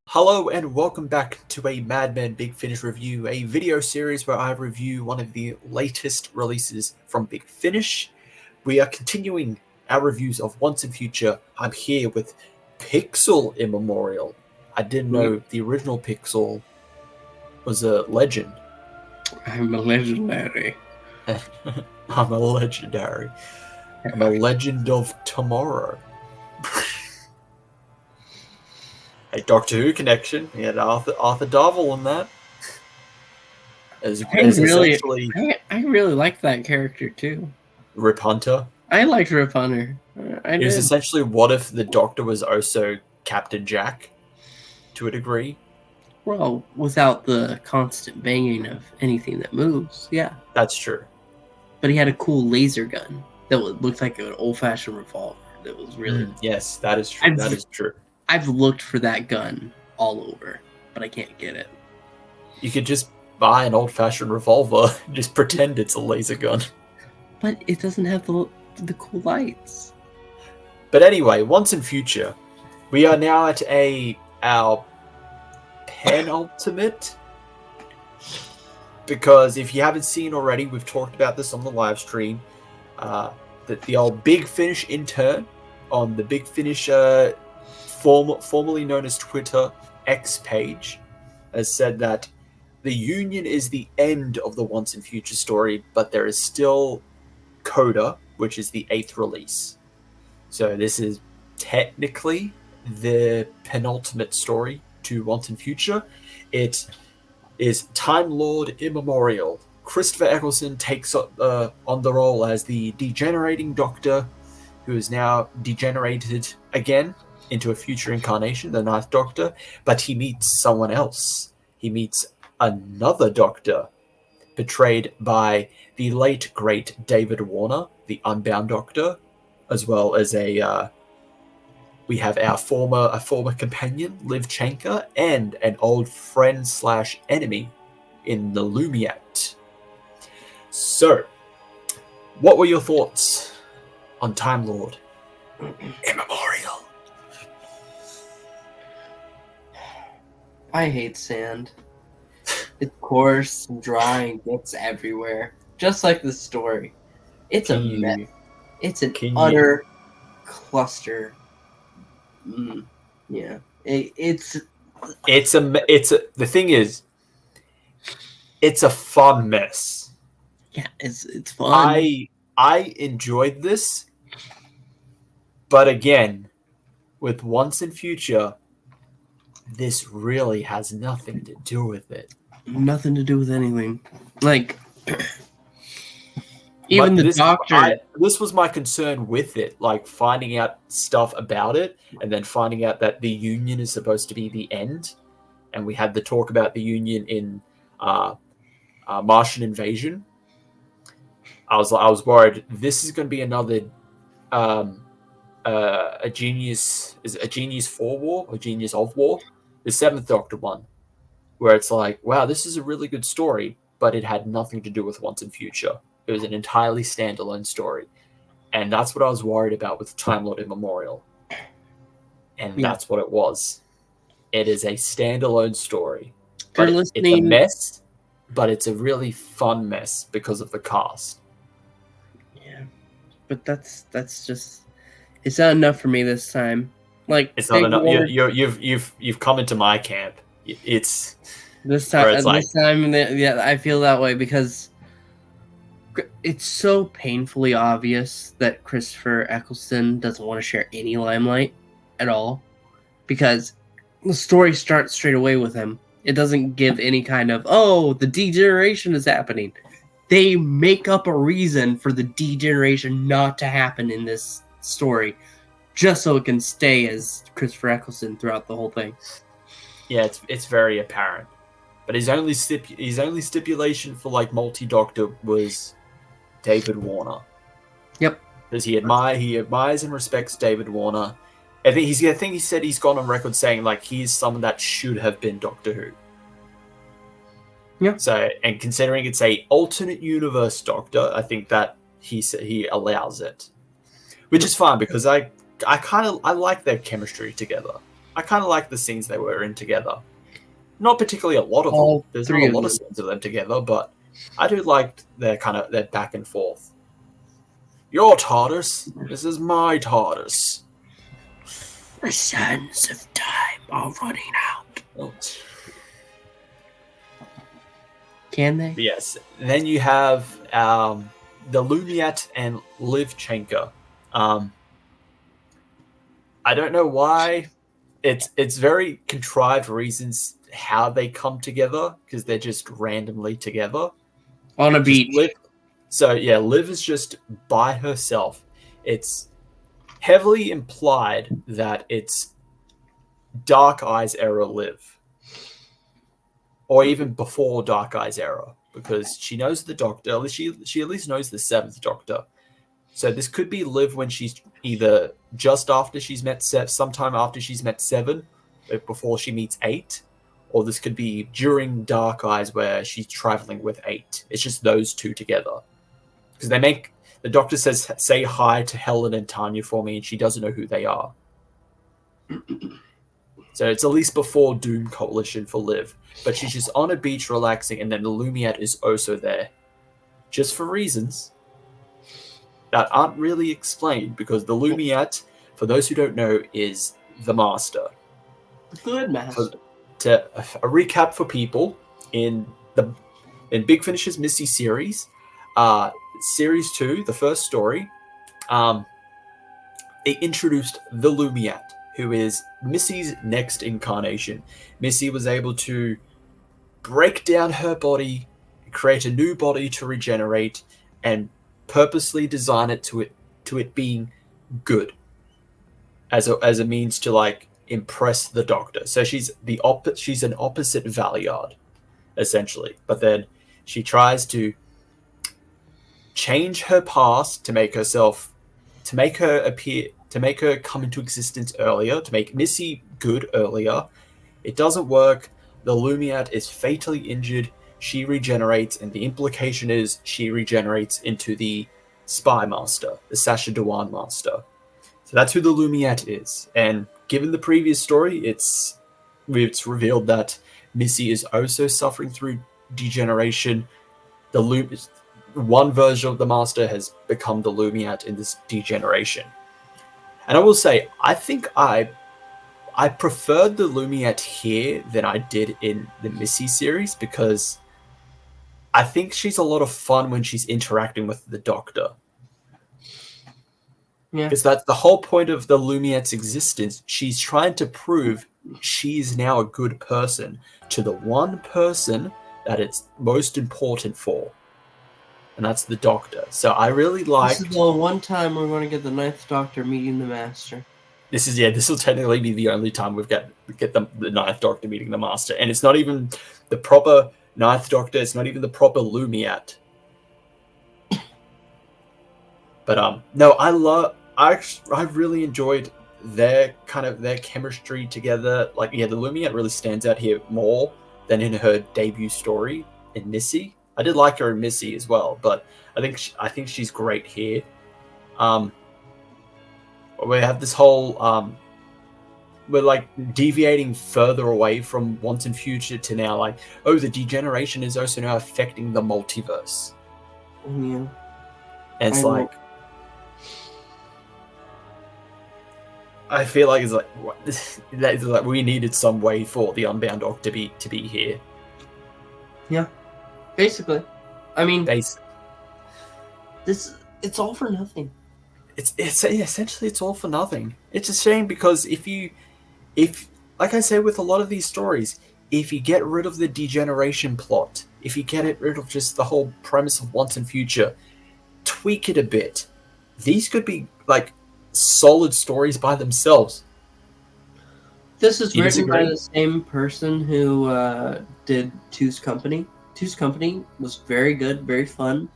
Hello and welcome back to a Mad Men Big Finish review, a video series where I review one of the latest releases from Big Finish. We are continuing our reviews of Once and Future. I'm here with Pixel Immemorial. I didn't know the original Pixel was a legend. I'm a legendary. I'm a legendary. I'm a legend of tomorrow. A Doctor Who connection. He had Arthur Darvill in that. I really liked that character too. Rip Hunter. I liked Rip Hunter. It was essentially what if the Doctor was also Captain Jack, to a degree. Well, without the constant banging of anything that moves, yeah. That's true. But he had a cool laser gun that looked like an old-fashioned revolver. That was really yes, that is true. That is true. I've looked for that gun all over, but I can't get it. You could just buy an old-fashioned revolver and just pretend it's a laser gun. But it doesn't have the cool lights. But anyway, Once and Future, we are now at our penultimate. Because if you haven't seen already, we've talked about this on the live stream. That the old Big Finish intern on the Big Finish formerly known as Twitter X page has said that the Union is the end of the Once and Future story, but there is still Coda, which is the 8th release. So this is technically the penultimate story to Once and Future. It is Time Lord Immemorial. Christopher Eccleston takes on the role as the degenerating Doctor, who is now degenerated again into a future incarnation, the 9th Doctor, but he meets someone else. He meets another Doctor, portrayed by the late, great David Warner, the Unbound Doctor, as well as we have our former companion, Liv Chenka, and an old friend / enemy in the Lumiat. So, what were your thoughts on Time Lord Immemorial? I hate sand. It's coarse and dry and gets everywhere. Just like the story. It's a mess. It's an utter cluster. Yeah. The thing is, it's a fun mess. Yeah, it's fun. I enjoyed this, but again, with Once and Future, this really has nothing to do with it. Nothing to do with anything. Like, even the Doctor. This was my concern with it, like finding out stuff about it, and then finding out that the Union is supposed to be the end. And we had the talk about the Union in Martian Invasion. I was worried this is going to be another a Genius for War or Genius of War, the 7th Doctor one, where it's like, wow, this is a really good story, but it had nothing to do with Once and Future. It was an entirely standalone story, and that's what I was worried about with Time Lord Immemorial, and that's what it was. It is a standalone story, but it's a mess, but it's a really fun mess because of the cast. Yeah, but that's just it's not enough for me this time. Like, it's not enough. You've come into my camp. It's this time. I feel that way because it's so painfully obvious that Christopher Eccleston doesn't want to share any limelight at all, because the story starts straight away with him. It doesn't give any kind of, the degeneration is happening. They make up a reason for the degeneration not to happen in this story, just so it can stay as Christopher Eccleston throughout the whole thing. Yeah, it's very apparent. But his only stipulation for like multi-Doctor was David Warner. Yep. Because he admires and respects David Warner. I think he said he's gone on record saying like he's someone that should have been Doctor Who. Yeah. So, and considering it's a alternate universe Doctor, I think that he allows it. which is fine because I like their chemistry together. I kind of like the scenes they were in together. Not particularly a lot of them. There's not a lot of scenes of them together, but I do like their back and forth. Your TARDIS. This is my TARDIS. The sands of time are running out. Oh. Can they? Yes. Then you have the Lumiat and Livchenko. I don't know why. It's very contrived reasons how they come together because they're just randomly together on a beach. Liv is just by herself. It's heavily implied that it's Dark Eyes era Liv, or even before Dark Eyes era, because she knows the Doctor. She at least knows the Seventh Doctor. So this could be Liv when she's either just after she's met sometime after she's met Seven, before she meets Eight, or this could be during Dark Eyes where she's traveling with Eight. It's just those two together. Because the Doctor says, say hi to Helen and Tanya for me, and she doesn't know who they are. So it's at least before Doom Coalition for Liv. But she's just on a beach relaxing, and then the Lumiat is also there. Just for reasons that aren't really explained, because the Lumiat, for those who don't know, is the Master. Good Master. A recap for people, in Big Finish's Missy series, Series 2, the first story, they introduced the Lumiat, who is Missy's next incarnation. Missy was able to break down her body, create a new body to regenerate, and purposely design it to it being good, as a means to like impress the Doctor. So she's an opposite Valiard, essentially. But then she tries to change her past to make her come into existence earlier, to make Missy good earlier. It doesn't work. The Lumiat is fatally injured. She regenerates, and the implication is she regenerates into the Spy Master, the Sacha Dhawan Master. So that's who the Lumiat is. And given the previous story, it's revealed that Missy is also suffering through degeneration. One version of the Master has become the Lumiat in this degeneration. And I will say, I think I preferred the Lumiat here than I did in the Missy series, because I think she's a lot of fun when she's interacting with the Doctor. Yeah. Because that's the whole point of the Lumiat's existence. She's trying to prove she's now a good person to the one person that it's most important for. And that's the Doctor. So I really like. This is the one time we're going to get the Ninth Doctor meeting the Master. This will technically be the only time we've get the Ninth Doctor meeting the Master. And it's not even the proper Ninth Doctor, it's not even the proper Lumiat. But no, I really enjoyed their chemistry together. Like, yeah, the Lumiat really stands out here more than in her debut story in Missy. I did like her in Missy as well, but I think she's great here. We have this whole we're like deviating further away from Once and Future to now like, oh, the degeneration is also now affecting the multiverse. Yeah. And it's I feel like it's like we needed some way for the Unbound Doctor to be here. Yeah. Basically. I mean, it's all for nothing. It's essentially it's all for nothing. It's a shame, because if like I say with a lot of these stories, if you get rid of the degeneration plot, if you get rid of just the whole premise of Once and Future, tweak it a bit, these could be like solid stories by themselves. This is written by the same person who did Two's Company. Two's Company was very good, very fun.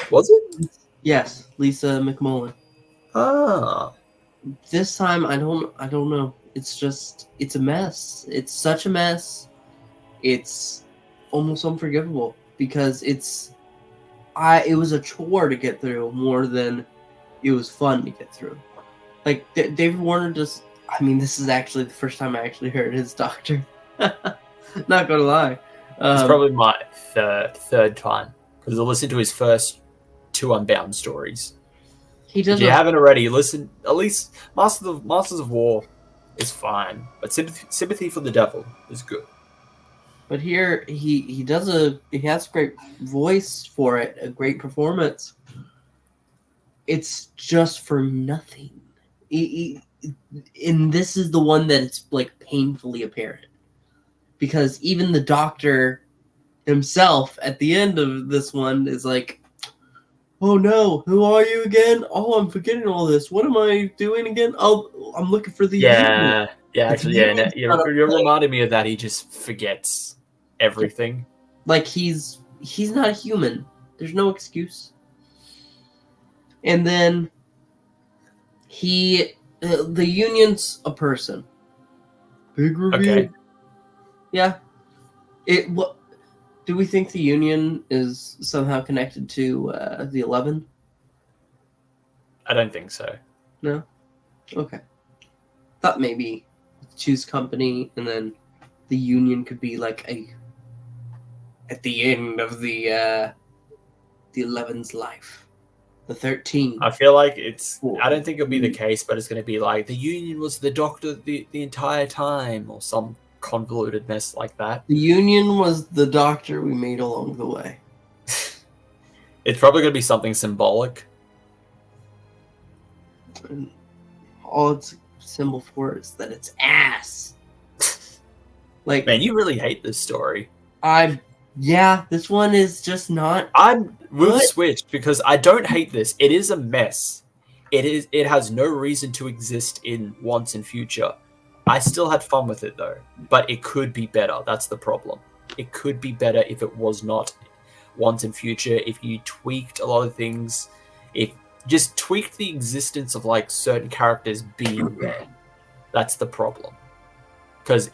Was it? Yes, Lisa McMullen. Ah. This time, I don't know. It's a mess. It's such a mess. It's almost unforgivable, because it's it was a chore to get through more than it was fun to get through. Like David Warner just, I mean, this is actually the first time I actually heard his Doctor. Not gonna lie. It's probably my third time because I listened to his first 2 Unbound stories. If you haven't already, listen. At least Masters of War is fine, but Sympathy for the Devil is good. But here he has a great voice for it, a great performance. It's just for nothing. And this is the one that it's like painfully apparent, because even the Doctor himself at the end of this one is like, "Oh no, who are you again? Oh, I'm forgetting all this. What am I doing again? Oh, I'm looking for the union." You're reminding me of that. He just forgets everything. Like he's not a human. There's no excuse. And then the Union's a person. Big reveal. Okay. Yeah. What do we think the Union is somehow connected to the 11? I don't think so. No? Okay. Thought maybe choose company and then the Union could be like at the end of the 11's life. The 13. I feel like I don't think it'll be the case, but it's going to be like the Union was the Doctor the entire time, or some convoluted mess like that. The Union was the Doctor we made along the way. It's probably going to be something symbolic. And all its symbol for is that it's ass. Like, man, you really hate this story. Yeah, this one is just not. We've switched because I don't hate this. It is a mess. It has no reason to exist in Once and Future. I still had fun with it though, but it could be better. That's the problem. It could be better if it was not Once and Future. If you tweaked a lot of things, if just tweaked the existence of like certain characters being there. That's the problem. Because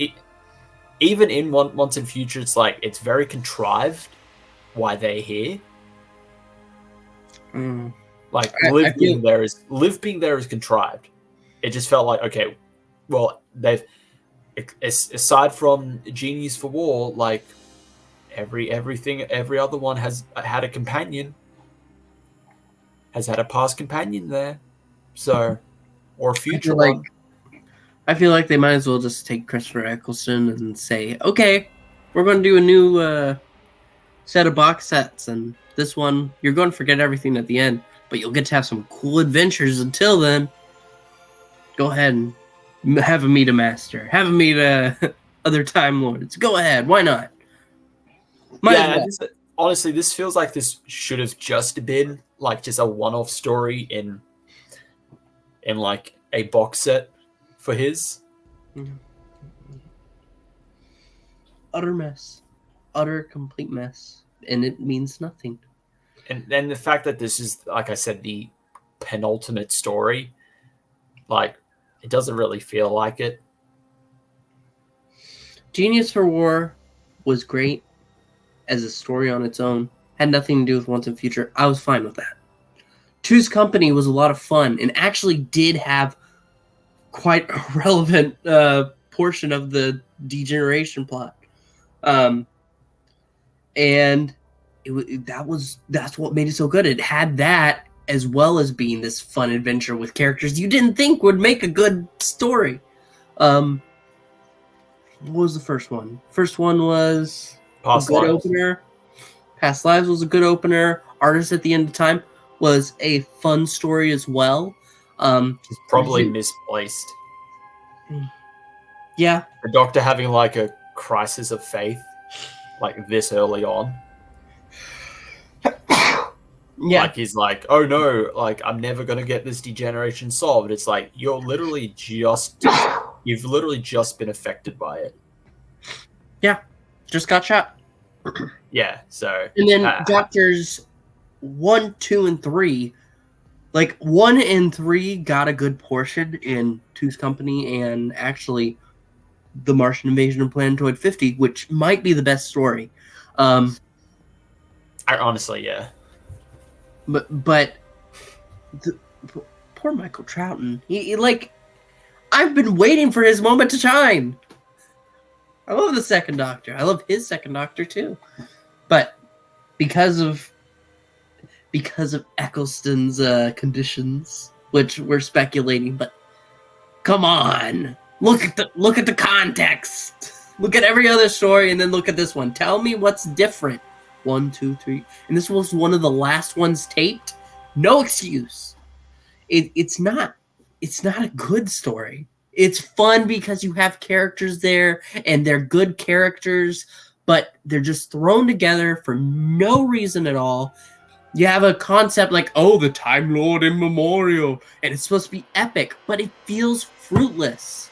even in Once and Future, it's like it's very contrived why they're here. Like Liv being there is contrived. It just felt like, okay, well, they've aside from Genius for War, like every other one has had a companion, has had a past companion there, so or a future one. I feel like they might as well just take Christopher Eccleston and say, okay, we're going to do a new set of box sets, and this one, you're going to forget everything at the end, but you'll get to have some cool adventures until then. Go ahead and have him meet a master. Have him meet other Time Lords. Go ahead. Why not? Honestly, this feels like this should have just been like just a one-off story in like a box set for his. Utter mess. Utter complete mess. And it means nothing. And then the fact that this is, like I said, the penultimate story, like, it doesn't really feel like it. Genius for War was great as a story on its own. Had nothing to do with Once and Future. I was fine with that. Two's Company was a lot of fun and actually did have quite a relevant portion of the degeneration plot. And that's what made it so good. It had that as well as being this fun adventure with characters you didn't think would make a good story. What was the first one? First one was Past a good Lives. Opener. Past Lives was a good opener. Artist at the End of Time was a fun story as well. It's probably misplaced. Yeah. The Doctor having like a crisis of faith like this early on. Yeah. Like he's like, oh no, like I'm never gonna get this degeneration solved. It's like you've literally just been affected by it. Yeah. Just got shot. Yeah, so and then Doctors 1, 2, and 3, like 1 and 3 got a good portion in Two's Company and actually the Martian Invasion of Planetoid 50, which might be the best story. Honestly, yeah. But poor Michael Troughton. He I've been waiting for his moment to shine. I love the second Doctor. I love his second Doctor too. But because of Eccleston's conditions, which we're speculating, but come on. Look at the context. Look at every other story and then look at this one. Tell me what's different. 1, 2, 3. And this was one of the last ones taped. No excuse. It's not a good story. It's fun because you have characters there and they're good characters, but they're just thrown together for no reason at all. You have a concept like, oh, the Time Lord Immemorial, and it's supposed to be epic, but it feels fruitless.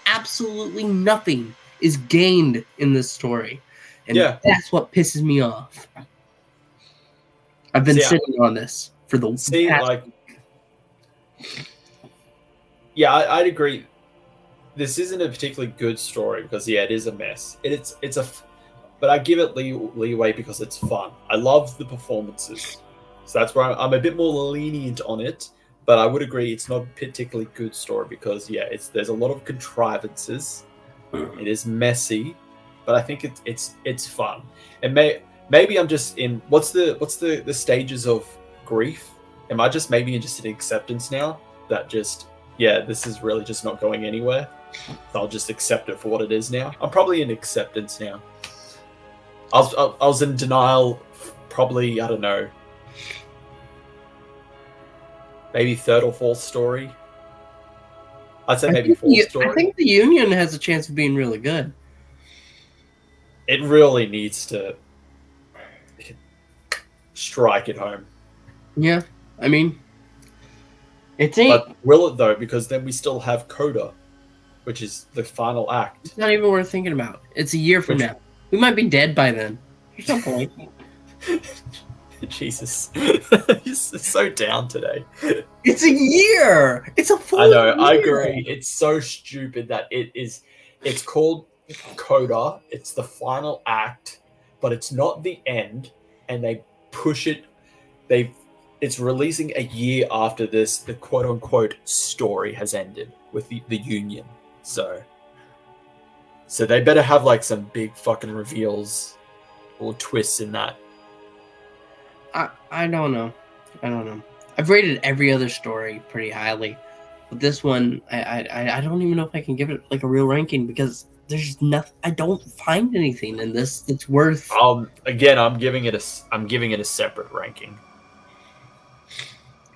Absolutely nothing is gained in this story. And that's what pisses me off. I've been sitting on this for the past Yeah, I'd agree. This isn't a particularly good story because it is a mess. But I give it leeway because it's fun. I love the performances, so that's where I'm a bit more lenient on it. But I would agree it's not a particularly good story because there's a lot of contrivances. It is messy, but I think it's fun. And maybe I'm just in what's the stages of grief? Am I just maybe just in acceptance now? That just this is really just not going anywhere. So I'll just accept it for what it is now. I'm probably in acceptance now. I was in denial, probably, I don't know, maybe third or fourth story. I'd say maybe fourth story. I think the Union has a chance of being really good. It really needs to strike it home. Yeah, I mean, it ain't. But will it though? Because then we still have Coda, which is the final act. It's not even worth thinking about. It's a year from now. We might be dead by then. There's no point. Jesus. He's so down today. It's a year! It's a full I know, year. I agree. It's so stupid that it's called Coda. It's the final act, but it's not the end, and they push it. It's releasing a year after this, the quote-unquote story has ended with the Union. So they better have like some big fucking reveals or twists in that. I don't know. I've rated every other story pretty highly, but this one I don't even know if I can give it like a real ranking because there's nothing. I don't find anything in this that's worth. Again, I'm giving it a separate ranking.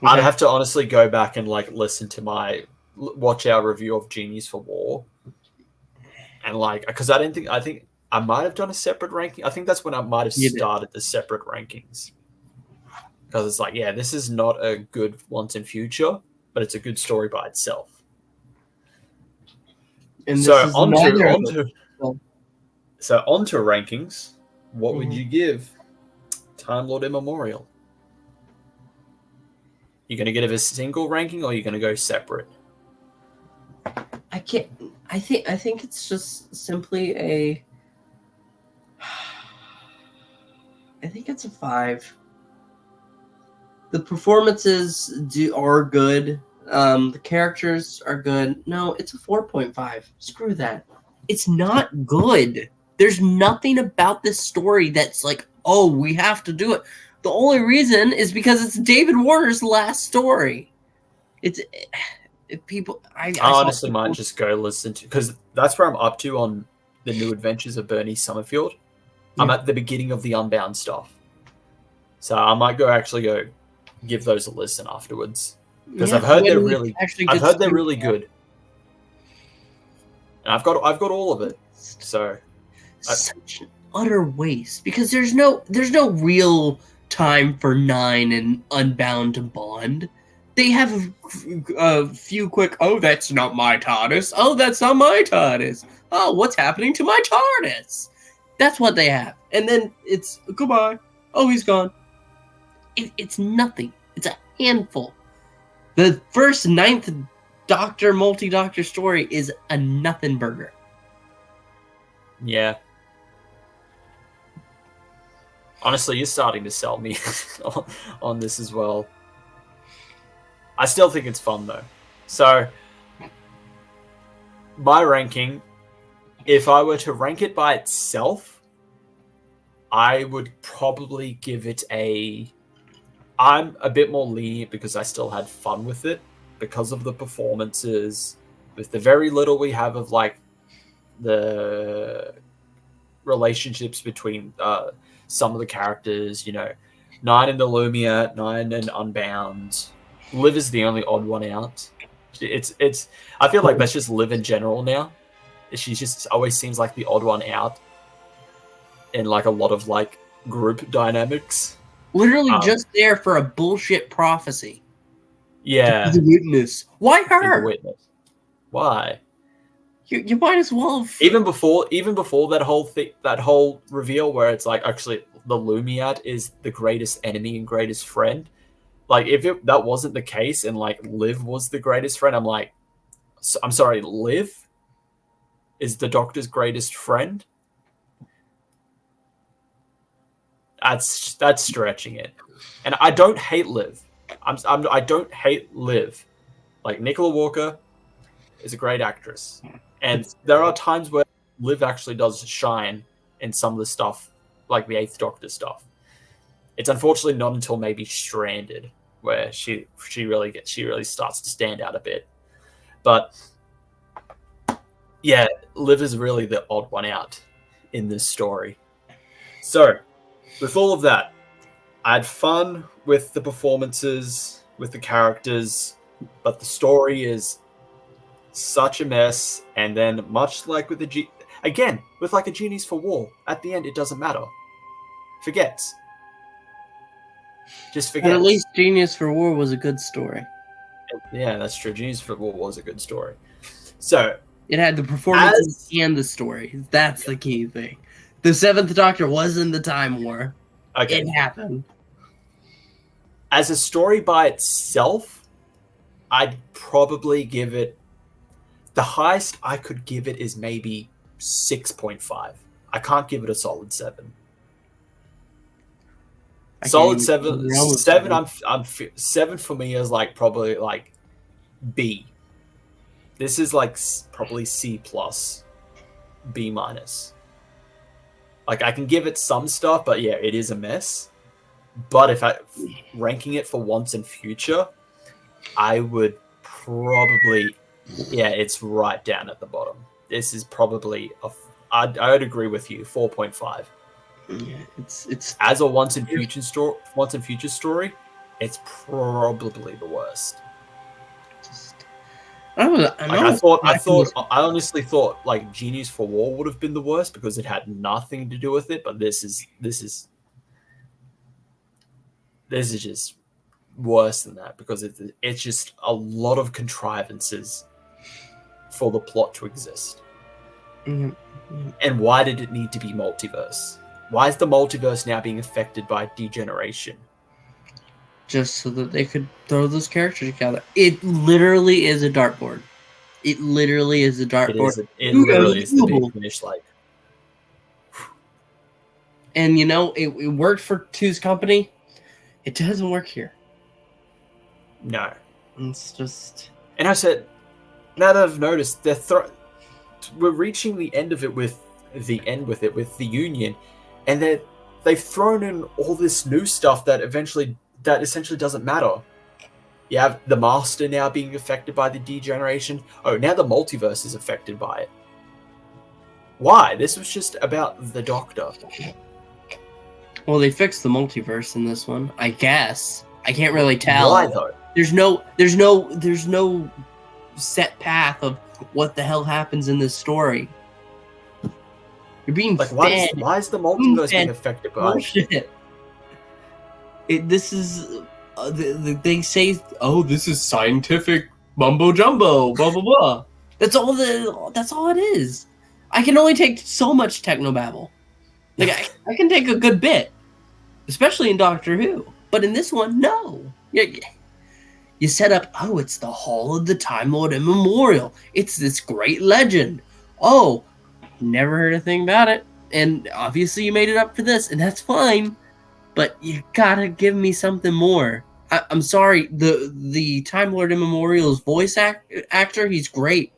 Okay. I'd have to honestly go back and like listen to watch our review of Genies for War, and like because I think I might have done a separate ranking. I think that's when I might have started the separate rankings. Because it's like, this is not a good Once and Future, but it's a good story by itself. And so onto rankings. What would you give Time Lord Immemorial? You going to give it a single ranking, or are you going to go separate? I can't. I think it's just simply a. I think it's a 5. The performances are good. The characters are good. No, it's a 4.5. Screw that. It's not good. There's nothing about this story that's like, oh, we have to do it. The only reason is because it's David Warner's last story. I honestly might just go listen to, because that's where I'm up to on the New Adventures of Bernie Summerfield. Yeah. I'm at the beginning of the Unbound stuff. So I might go give those a listen afterwards, because I've heard they're really good, and I've got all of it. So such an utter waste, because there's no real time for 9 and Unbound to bond. They have a few quick, oh, that's not my TARDIS. Oh, that's not my TARDIS. Oh, what's happening to my TARDIS? That's what they have, and then it's goodbye. Oh, he's gone. It's nothing. It's a handful. The first 9th Doctor multi-Doctor story is a nothing burger. Yeah. Honestly, you're starting to sell me on this as well. I still think it's fun though. So, my ranking, if I were to rank it by itself, I would probably give it a... I'm a bit more lenient because I still had fun with it because of the performances, with the very little we have of like the relationships between some of the characters, 9 in the Lumia, 9 in Unbound. Liv is the only odd one out. It's I feel like that's just Liv in general now. She just always seems like the odd one out in like a lot of like group dynamics. Literally just there for a bullshit prophecy. Yeah. The witness. Why her? The witness. Why? You might as well. Even before that whole reveal where it's like actually the Lumiad is the greatest enemy and greatest friend. Like if that wasn't the case and like Liv was the greatest friend, I'm sorry, Liv is the Doctor's greatest friend. That's stretching it. And I don't hate Liv. I don't hate Liv. Like Nicola Walker is a great actress. And there are times where Liv actually does shine in some of the stuff, like the Eighth Doctor stuff. It's unfortunately not until maybe Stranded where she really starts to stand out a bit. But yeah, Liv is really the odd one out in this story. So, with all of that, I had fun with the performances, with the characters, but the story is such a mess. And then, much like with with like a Genies for War, at the end it doesn't matter. Forgets. Just forgets. But at least Genius for War was a good story. Yeah, that's true. Genies for War was a good story. So it had the performances and the story. That's the key thing. The Seventh Doctor was in the Time War. Okay. It happened. As a story by itself, I'd probably give it... The highest I could give it is maybe 6.5. I can't give it a solid 7. Solid 7. 7 for me is like probably like B. This is like probably C+, B-. Like I can give it some stuff, but yeah, it is a mess. But if ranking it for Once and Future, I would probably, it's right down at the bottom. This is probably I would agree with you, 4.5. Yeah, it's as a Once and Future story, it's probably the worst. I honestly thought like Genies for War would have been the worst because it had nothing to do with it, but this is just worse than that because it's just a lot of contrivances for the plot to exist. Mm-hmm. And why did it need to be multiverse? Why is the multiverse now being affected by degeneration? Just so that they could throw those characters together. It literally is a dartboard. It literally is a dartboard. It literally is the big finish like. And it worked for Two's company. It doesn't work here. No. It's just... And I said, now that I've noticed, we're reaching the end of it with the Union, and they've thrown in all this new stuff that essentially doesn't matter. You have the Master now being affected by the degeneration. Oh, now the multiverse is affected by it. Why? This was just about the Doctor. Well, they fixed the multiverse in this one, I guess. I can't really tell. Why though? There's no set path of what the hell happens in this story. You're being like, why is the multiverse being affected by bullshit? This is they say, oh, this is scientific mumbo jumbo, blah blah blah. That's all it is. I can only take so much technobabble. Like I can take a good bit, especially in Doctor Who. But in this one, no. You set up, oh, it's the Hall of the Time Lord Immemorial. It's this great legend. Oh, never heard a thing about it. And obviously you made it up for this, and that's fine. but you gotta give me something more. I'm sorry, the Time Lord Immemorial's voice actor, he's great.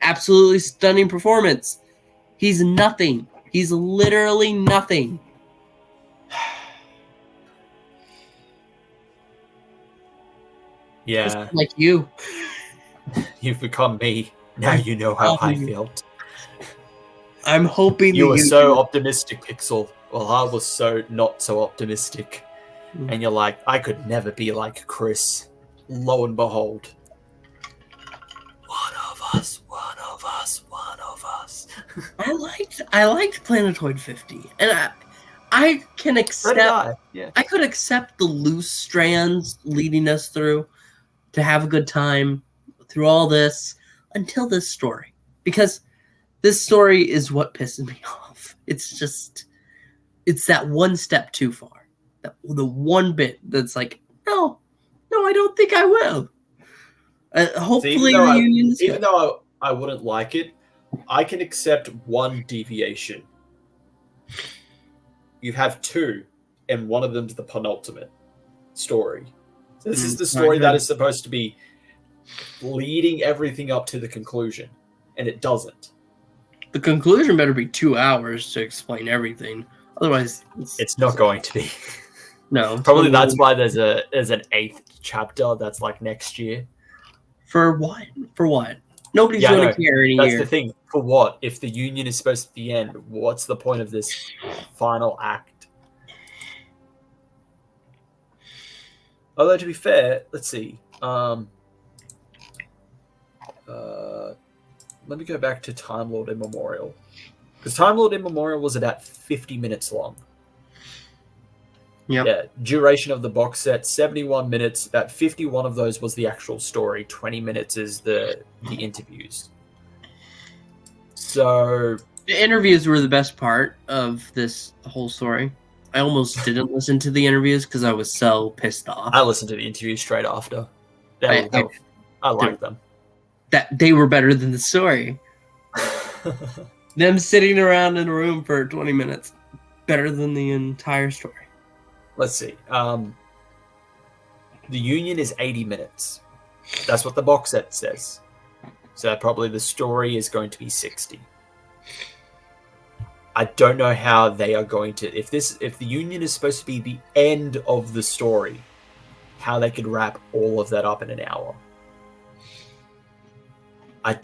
Absolutely stunning performance. He's nothing. He's literally nothing. Yeah. Like you. You've become me. Now you know how I felt. I'm hoping you were so optimistic, Pixel. Well, I was so not so optimistic. And you're like, I could never be like Chris. Lo and behold. One of us. I liked Planetoid 50. And I can accept I could accept the loose strands leading us through to have a good time through all this until this story. Because this story is what pisses me off. It's that one step too far. The one bit that's like, no, I don't think I will. Hopefully the Union's even though I wouldn't like it, I can accept one deviation. You have two, and one of them's the penultimate story. So this is the story that is supposed to be leading everything up to the conclusion, and it doesn't. The conclusion better be 2 hours to explain everything. Otherwise, it's not going to be. No. Probably that's why there's an 8th chapter that's like next year. For what? Nobody's going to care in a year. That's the thing. For what? If the Union is supposed to be the end, what's the point of this final act? Although, to be fair, let's see. Let me go back to Time Lord Immemorial. Because Time Lord Immemorial was about 50 minutes long. Yep. Yeah, duration of the box set, 71 minutes. About 51 of those was the actual story. 20 minutes is the interviews. So... the interviews were the best part of this whole story. I almost didn't listen to the interviews because I was so pissed off. I listened to the interviews straight after. I liked them. That they were better than the story. Them sitting around in a room for 20 minutes, better than the entire story. Let's see. The Union is 80 minutes. That's what the box set says. So probably the story is going to be 60. I don't know how they are going to... If the Union is supposed to be the end of the story, how they could wrap all of that up in an hour. I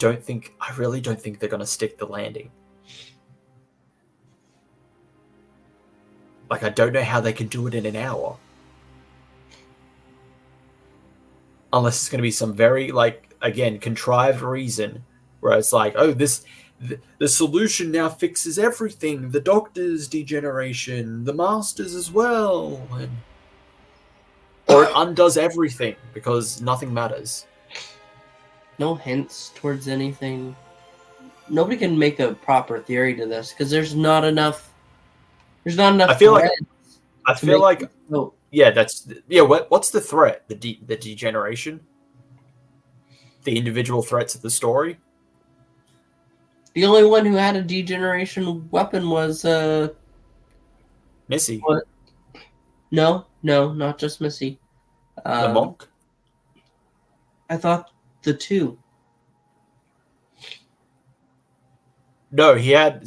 really don't think they're going to stick the landing. Like, I don't know how they can do it in an hour. Unless it's going to be some very, like, again, contrived reason where it's like, oh, the solution now fixes everything. The Doctor's degeneration, the Master's as well. Or it undoes everything because nothing matters. No hints towards anything. Nobody can make a proper theory to this because there's not enough. I feel like what's the threat? The degeneration? The individual threats of the story? The only one who had a degeneration weapon was Missy. What? No, not just Missy. The monk? I thought the two. No, he had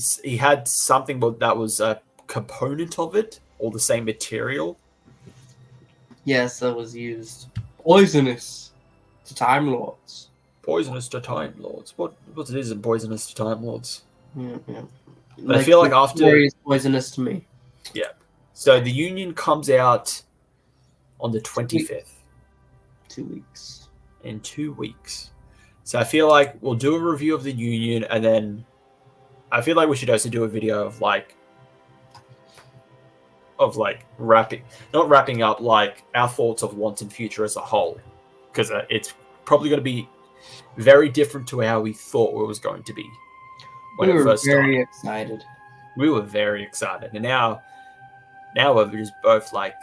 something that was a component of it, or the same material. Yes, that was used. Poisonous to Time Lords. Poisonous to Time Lords. What isn't poisonous to Time Lords? Yeah. But I feel like after is poisonous to me. Yeah. So the Union comes out on the 25th. 2 weeks. In 2 weeks. So I feel like we'll do a review of the Union, and then I feel like we should also do a video of not wrapping up, like our thoughts of Once and Future as a whole, because it's probably going to be very different to how we thought it was going to be when it first started. We were very excited. We were very excited, and now we're just both like,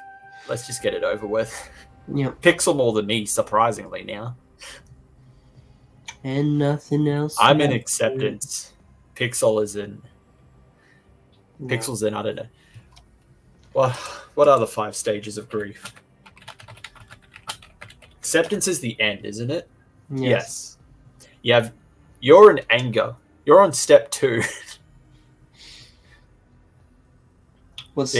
let's just get it over with. Yep. Pixel more than me, surprisingly now. And nothing else. I'm in acceptance. Pixel is in. No. Pixel's in. I don't know. What are the 5 stages of grief? Acceptance is the end, isn't it? Yes. You're in anger. You're on step 2. What's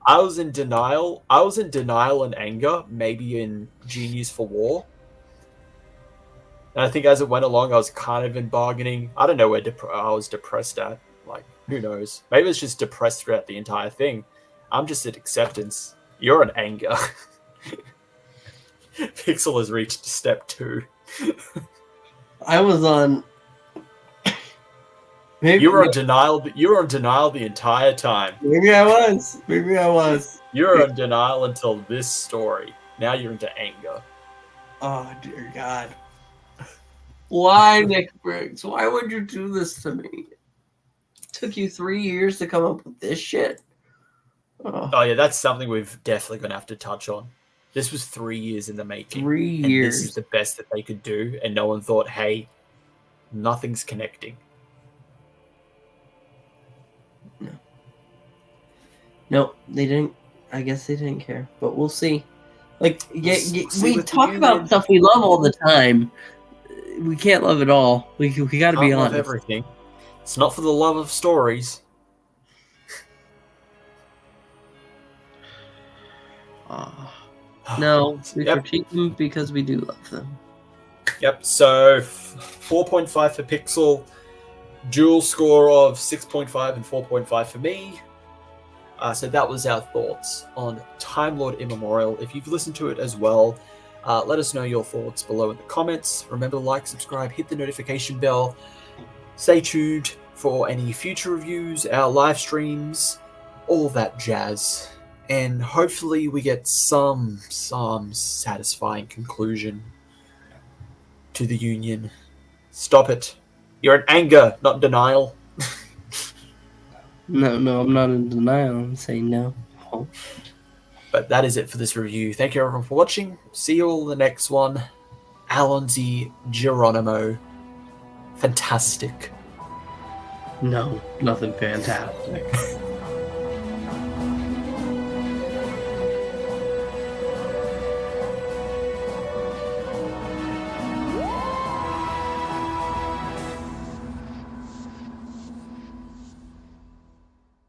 I was in denial. I was in denial and anger, maybe in Genius for War. And I think as it went along, I was kind of in bargaining. I don't know where I was depressed at. Like, who knows? Maybe it's just depressed throughout the entire thing. I'm just at acceptance. You're in anger. Pixel has reached step 2. I was on. You were on denial. You were on denial the entire time. Maybe I was. You were on denial until this story. Now you're into anger. Oh dear God! Why, Nick Briggs? Why would you do this to me? It took you 3 years to come up with this shit. Oh yeah, that's something we've definitely gonna have to touch on. This was 3 years in the making. 3 years. And this is the best that they could do, and no one thought, hey, nothing's connecting. No, they didn't. I guess they didn't care, but we'll see. Like, we talk about stuff we love all the time. We can't love it all. We got to be honest. Love everything. It's not for the love of stories. No, we critique them because we do love them. Yep. So 4.5 for Pixel, dual score of 6.5 and 4.5 for me. So that was our thoughts on Time Lord Immemorial. If you've listened to it as well, let us know your thoughts below in the comments. Remember to like, subscribe, hit the notification bell. Stay tuned for any future reviews, our live streams, all that jazz. And hopefully we get some satisfying conclusion to the union. Stop it. You're in anger, not denial. No, I'm not in denial. I'm saying no. Oh. But that is it for this review. Thank you everyone for watching. See you all in the next one. Alonzi Geronimo. Fantastic. No, nothing fantastic.